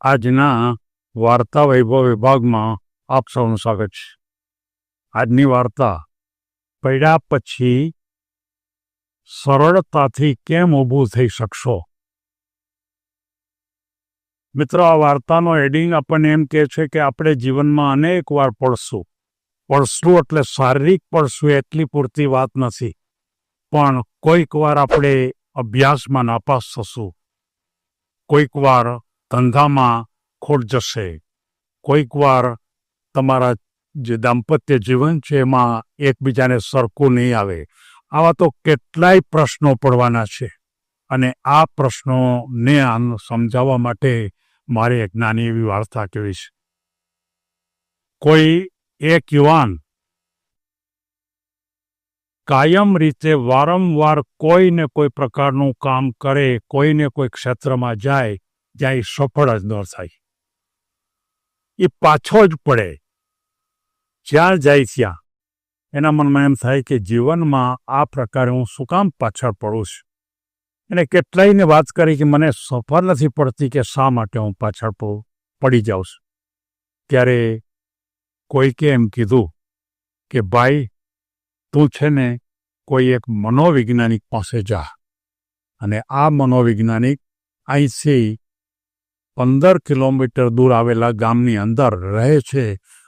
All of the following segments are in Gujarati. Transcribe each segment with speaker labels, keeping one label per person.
Speaker 1: આજના વાર્તા વૈભવ વિભાગમાં આપ સૌનું સ્વાગત છે. આજની વાર્તા પડ્યા પછી સરળતાથી કેમ ઊભું થઈ શકશો. મિત્રો, આ વાર્તાનો હેડિંગ આપણને એમ કહે છે કે આપણે જીવનમાં અનેક વાર પડશું એટલે શારીરિક પડશું એટલી પૂરતી વાત નથી, પણ કોઈક વાર આપણે અભ્યાસમાં નાપાસ થશું, કોઈક વાર ધંધામાં ખોટ જશે, કોઈક વાર તમારા જે દાંપત્ય જીવન છે એમાં એકબીજાને સરખું નહીં આવે. આવા તો કેટલાય પ્રશ્નો પડવાના છે, અને આ પ્રશ્નોને સમજાવવા માટે મારે એક નાની એવી વાર્તા કહેવી છે. કોઈ એક યુવાન કાયમ રીતે વારંવાર કોઈ ને કોઈ પ્રકારનું કામ કરે, કોઈને કોઈ ક્ષેત્રમાં જાય જ્યાં એ સફળ જ ન થાય, એ પાછો જ પડે. જ્યાં જાય ત્યાં એના મનમાં એમ થાય કે જીવનમાં આ પ્રકારે હું શું કામ પાછળ પડું છું. એને કેટલાયને વાત કરી કે મને સફળ નથી પડતી કે શા માટે હું પાછળ પડી જાઉં છું. ત્યારે કોઈકે એમ કીધું કે ભાઈ, તું છે ને કોઈ એક મનોવૈજ્ઞાનિક પાસે જા, અને આ મનોવૈજ્ઞાનિક અહીંથી 15 કિલોમીટર દૂર આવેલા ગામની અંદર રહે છે,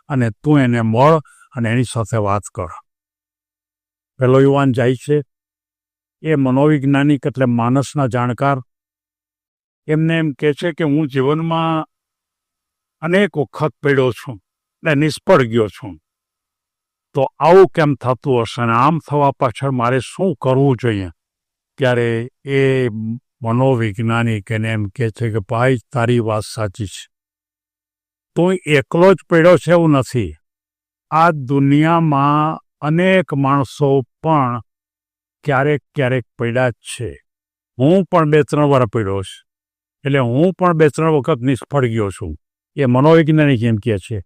Speaker 1: અને તું એને મળ અને એની સાથે વાત કર. પેલો યુવાન જાય છે. એ મનોવૈજ્ઞાનિક એટલે માનસના જાણકાર એમને એમ કહે છે કે હું જીવનમાં અનેક વખત પડ્યો છું ને નિષ્ફળ ગયો છું, તો આવું કેમ થતું હશે ને આમ થવા પાછળ મારે શું કરવું જોઈએ. ત્યારે એ મનોવૈજ્ઞાનિક એને એમ કહે છે કે ભાઈ, તારી વાત સાચી છે, તું એકલો જ પડ્યો છે એવું નથી. આ દુનિયામાં અનેક માણસો પણ ક્યારેક ક્યારેક પડ્યા જ છે. હું પણ 2-3 વાર પડ્યો છું, એટલે હું પણ 2-3 વખત નિષ્ફળ ગયો છું. એ મનોવૈજ્ઞાનિક એમ કહે છે.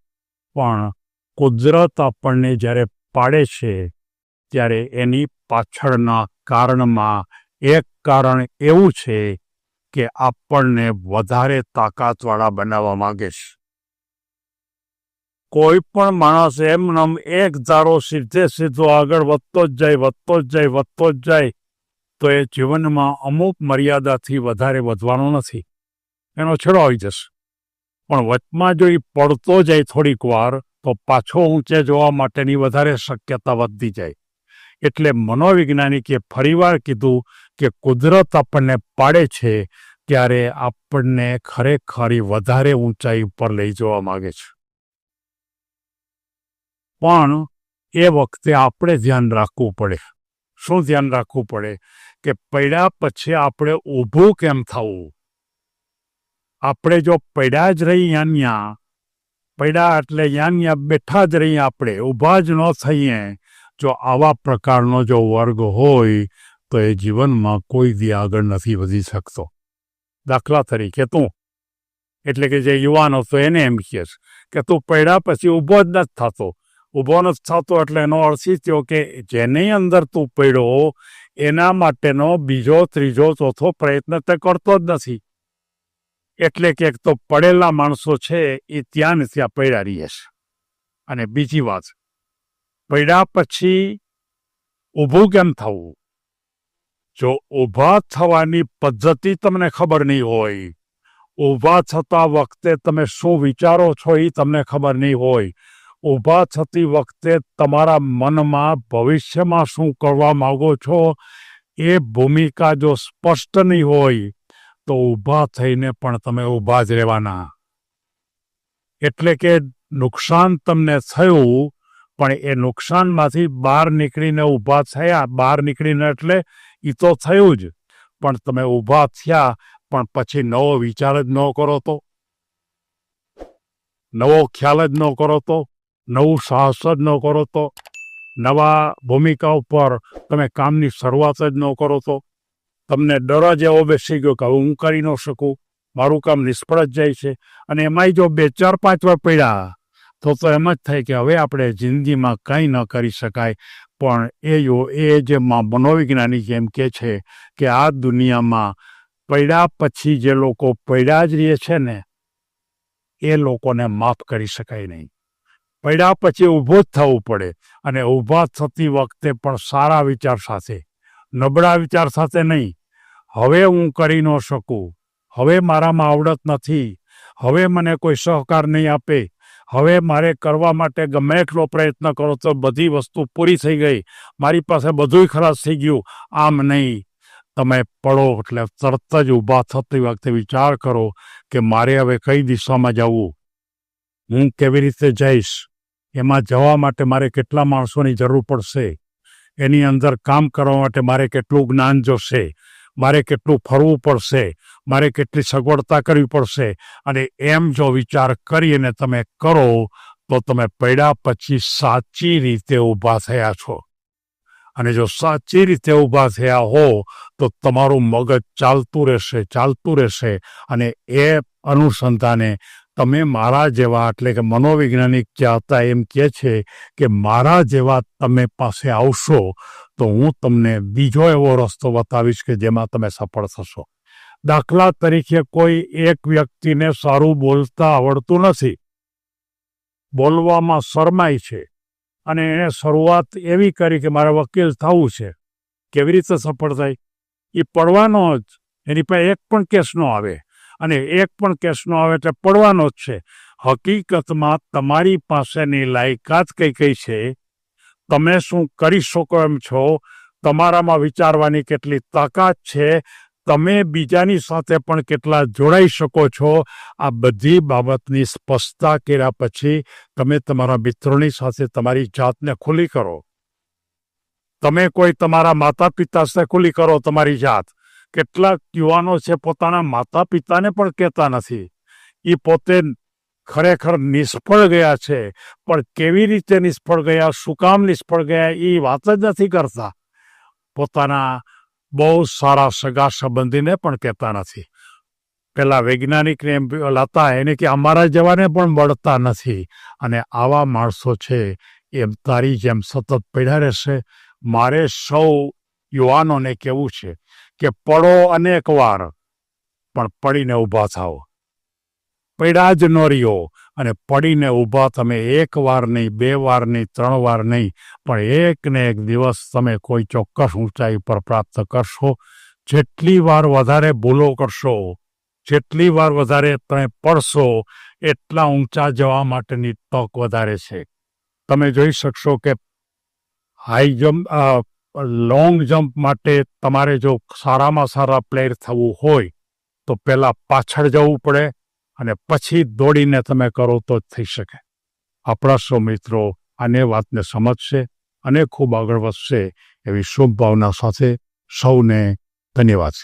Speaker 1: પણ કુદરત આપણને જ્યારે પાડે છે ત્યારે એની પાછળના કારણમાં એક કારણ એવું છે કે આપણને વધારે તાકાતવાળા બનાવવા માંગે છે. કોઈ પણ માણસ એમનેમ એક ધારો સીધો આગળ વધતો જ જાય તો એ જીવનમાં અમુક મર્યાદાથી વધારે વધવાનો નથી, એનો છેડો આવી જશે. પણ વચમાં જો એ પડતો જાય થોડીક વાર, તો પાછો ઊંચે જોવા માટેની વધારે શક્યતા વધતી જાય. એટલે મનોવૈજ્ઞાનિકે ફરીવાર કીધું કે કુદરત આપણને પાડે છે ત્યારે આપણને ખરેખર વધારે ઊંચાઈ ઉપર લઈ જવા માંગે છે. પણ એ વખતે આપણે ધ્યાન રાખવું પડે. શું ધ્યાન રાખવું પડે? કે પડ્યા પછી આપણે ઊભું કેમ થવું. આપણે જો પડ્યા જ રહી યાં પડ્યા એટલે યાં બેઠા જ રહીએ, આપણે ઊભા જ ન થઈએ, જો આવા પ્રકારનો જો વર્ગ હોય તો એ જીવનમાં કોઈ દી આગળ નથી વધી શકતો. દાખલા તરીકે તું, એટલે કે જે યુવાન હતો એને એમ કહે કે તું પડ્યા પછી ઊભો જ નથી થતો. ઊભો નથી થતો એટલે એનો અર્થ એ થયો કે જેની અંદર તું પડ્યો એના માટેનો બીજો, ત્રીજો, ચોથો પ્રયત્ન તે કરતો જ નથી. એટલે કે એક તો પડેલા માણસો છે એ ત્યાં ને ત્યાં પડ્યા રહીએ છે. અને બીજી વાત, પડ્યા પછી ઊભું કેમ થવું. જો ઊભા થવાની પદ્ધતિ તમને ખબર નહીં હોય, ઊભા થતા વખતે તમે શું વિચારો છો એ તમને ખબર નહીં હોય, ઊભા થતી વખતે તમારા મનમાં ભવિષ્યમાં શું કરવા માંગો છો એ ભૂમિકા જો સ્પષ્ટ નહીં હોય, તો ઊભા થઈને પણ તમે ઊભા જ રહેવાના. એટલે કે નુકસાન તમને થયું, પણ એ નુકસાનમાંથી બહાર નીકળીને ઊભા થયા. બહાર નીકળીને એટલે એ તો થયું જ, પણ તમે ઊભા થયા, પણ પછી નવો વિચાર જ ન કરો તો, નવો ખ્યાલ જ ન કરો તો, નવું સાહસ જ ન કરો તો, નવા ભૂમિકા ઉપર તમે કામની શરૂઆત જ ન કરો તો, તમને ડર જ એવો બેસી ગયો કે હું કરી ન શકું, મારું કામ નિષ્ફળ જ જાય છે. અને એમાંય જો 2-4-5 વાર પડ્યા તો એમ જ થાય કે હવે આપણે જિંદગીમાં કંઈ ન કરી શકાય. પણ એ જે મનોવૈજ્ઞાનિક એમ કહે છે કે આ દુનિયામાં પડ્યા પછી જે લોકો પડ્યા જ રહે છે ને, એ લોકોને માફ કરી શકાય નહીં. પડ્યા પછી ઊભો જ થવું પડે, અને ઊભા થતી વખતે પણ સારા વિચાર સાથે, નબળા વિચાર સાથે નહીં. હવે હું કરી ન શકું, હવે મારામાં આવડત નથી, હવે મને કોઈ સહકાર નહીં આપે, હવે મારે કરવા માટે ગમે એટલો પ્રયત્ન કરો તો બધી વસ્તુ પૂરી થઈ ગઈ, મારી પાસે બધુંય ખલાસ થઈ ગયું. આમ નહીં. તમે પડો એટલે તરત જ ઊભા થતી વખતે વિચાર કરો કે મારે હવે કઈ દિશામાં જવું, હું કેવી રીતે જઈશ, એમાં જવા માટે મારે કેટલા માણસોની જરૂર પડશે, એની અંદર કામ કરવા માટે મારે કેટલું જ્ઞાન જોશે, મારે કેટલું ફરવું પડશે, મારે કેટલી સગવડતા કરવી પડશે. અને એમ જો વિચાર કરીને તમે કરો તો તમે પડ્યા પછી સાચી રીતે ઊભા થયા છો. અને જો સાચી રીતે ઊભા થયા હો તો તમારું મગજ ચાલતું રહેશે. અને એ અનુસંધાને તમે મારા જેવા, એટલે કે મનોવૈજ્ઞાનિક જે હતા એમ કહે છે કે મારા જેવા તમે પાસે આવશો તો હું તમને બીજો એવો રસ્તો બતાવીશ કે જેમાં તમે સફળ થશો. દાખલા તરીકે કોઈ એક વ્યક્તિને સારું બોલતા આવડતું નથી, બોલવામાં શરમાય છે, અને એણે શરૂઆત એવી કરી કે મારે વકીલ થવું છે. કેવી રીતે સફળ થાય? એ પડવાનો જ, એની પાસે એક પણ કેસ ન આવે, અને એક પણ કેસ ન આવે એટલે પડવાનો જ છે. હકીકતમાં તમારી પાસેની લાયકાત કઈ છે, તમે શું કરી શકો એમ છો, તમારામાં વિચારવાની કેટલી તાકાત છે, તમે બીજાની સાથે પણ કેટલા જોડાઈ શકો છો, આ બધી બાબતની સ્પષ્ટતા કર્યા પછી તમે તમારા મિત્રોની સાથે તમારી જાતને ખુલ્લી કરો. તમે કોઈ તમારા માતા પિતા સાથે ખુલ્લી કરો તમારી જાત. કેટલાક યુવાનો છે પોતાના માતા પિતાને પણ કહેતા નથી. એ પોતે ખરેખર નિષ્ફળ ગયા છે, પણ કેવી રીતે નિષ્ફળ ગયા, શું કામ નિષ્ફળ ગયા એ વાત જ નથી કરતા. પોતાના બહુ સારા સગા સંબંધીને પણ કહેતા નથી. પેલા વૈજ્ઞાનિકને એમ હતા એને કે અમારા જેવાને પણ મળતા નથી. અને આવા માણસો છે એમ તારી જેમ સતત પડ્યા રહેશે. મારે સૌ યુવાનોને કહેવું છે કે પડો અનેક વાર, પણ પડીને ઊભા થાઓ. પડ્યા જ ન રહ્યો, અને પડીને ઊભા તમે એક વાર નહીં, 2 વાર નહીં, 3 વાર નહીં, પણ એક ને એક દિવસ તમે કોઈ ચોક્કસ ઊંચાઈ પર પ્રાપ્ત કરશો. જેટલી વાર વધારે ભૂલો કરશો, જેટલી વાર વધારે તમે પડશો, એટલા ઊંચા જવા માટેની તક વધારે છે. તમે જોઈ શકશો કે હાઈ જમ્પ, લોંગ જમ્પ માટે તમારે જો સારામાં સારા પ્લેયર થવું હોય તો પહેલાં પાછળ જવું પડે, અને પછી દોડીને તમે કરો તો જ થઈ શકે. આપણા સૌ મિત્રો આને વાતને સમજશે અને ખૂબ આગળ વધશે એવી શુભ ભાવના સાથે સૌને ધન્યવાદ.